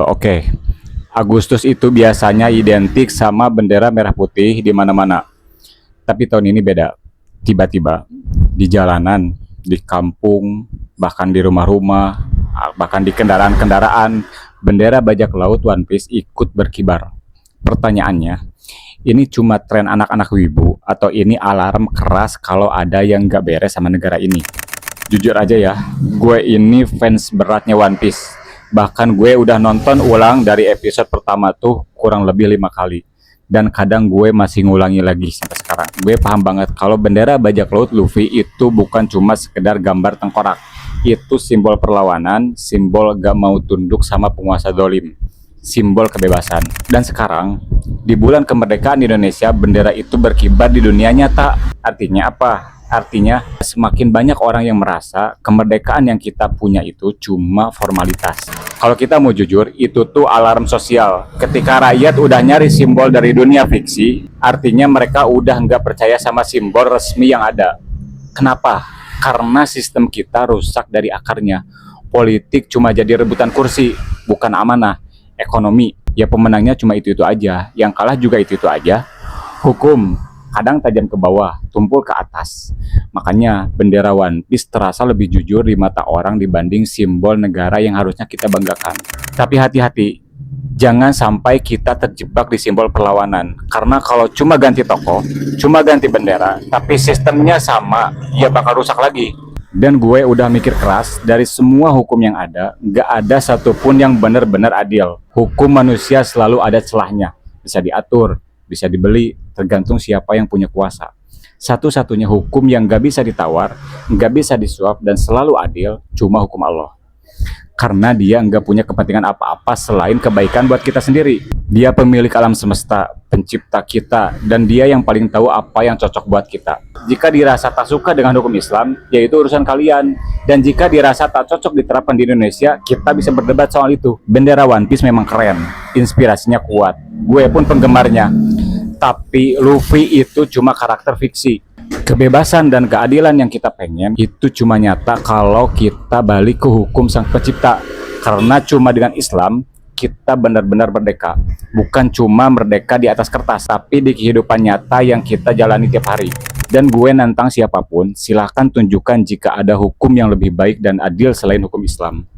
Oke. Agustus itu biasanya identik sama bendera merah putih di mana-mana. Tapi tahun ini beda. Tiba-tiba di jalanan, di kampung, bahkan di rumah-rumah, bahkan di kendaraan-kendaraan, bendera bajak laut One Piece ikut berkibar. Pertanyaannya, ini cuma tren anak-anak wibu atau ini alarm keras kalau ada yang nggak beres sama negara ini? Jujur aja ya, gue ini fans beratnya One Piece. Bahkan gue udah nonton ulang dari episode pertama tuh kurang lebih 5 kali. Dan kadang gue masih ngulangi lagi sampai sekarang. Gue paham banget kalau bendera bajak laut Luffy itu bukan cuma sekedar gambar tengkorak. Itu simbol perlawanan, simbol gak mau tunduk sama penguasa dolim, simbol kebebasan. Dan sekarang, di bulan kemerdekaan Indonesia, bendera itu berkibar di dunia nyata. Artinya apa? Artinya semakin banyak orang yang merasa kemerdekaan yang kita punya itu cuma formalitas. Kalau kita mau jujur, itu tuh alarm sosial. Ketika rakyat udah nyari simbol dari dunia fiksi, artinya mereka udah nggak percaya sama simbol resmi yang ada. Kenapa? Karena sistem kita rusak dari akarnya. Politik cuma jadi rebutan kursi, bukan amanah. Ekonomi, ya pemenangnya cuma itu-itu aja. Yang kalah juga itu-itu aja. Hukum, kadang tajam ke bawah, tumpul ke atas. Makanya bendera One Piece terasa lebih jujur di mata orang dibanding simbol negara yang harusnya kita banggakan. Tapi hati-hati, jangan sampai kita terjebak di simbol perlawanan. Karena kalau cuma ganti tokoh, cuma ganti bendera, tapi sistemnya sama, ya bakal rusak lagi. Dan gue udah mikir keras, dari semua hukum yang ada, gak ada satupun yang benar-benar adil. Hukum manusia selalu ada celahnya, bisa diatur, bisa dibeli, tergantung siapa yang punya kuasa. Satu-satunya hukum yang gak bisa ditawar, gak bisa disuap, dan selalu adil, cuma hukum Allah. Karena dia nggak punya kepentingan apa-apa selain kebaikan buat kita sendiri. Dia pemilik alam semesta, pencipta kita, dan dia yang paling tahu apa yang cocok buat kita. Jika dirasa tak suka dengan hukum Islam, yaitu urusan kalian. Dan jika dirasa tak cocok diterapkan di Indonesia, kita bisa berdebat soal itu. Bendera One Piece memang keren, inspirasinya kuat. Gue pun penggemarnya. Tapi Luffy itu cuma karakter fiksi. Kebebasan dan keadilan yang kita pengen itu cuma nyata kalau kita balik ke hukum sang pencipta. Karena cuma dengan Islam kita benar-benar merdeka. Bukan cuma merdeka di atas kertas, tapi di kehidupan nyata yang kita jalani tiap hari. Dan gue nantang siapapun, silahkan tunjukkan jika ada hukum yang lebih baik dan adil selain hukum Islam.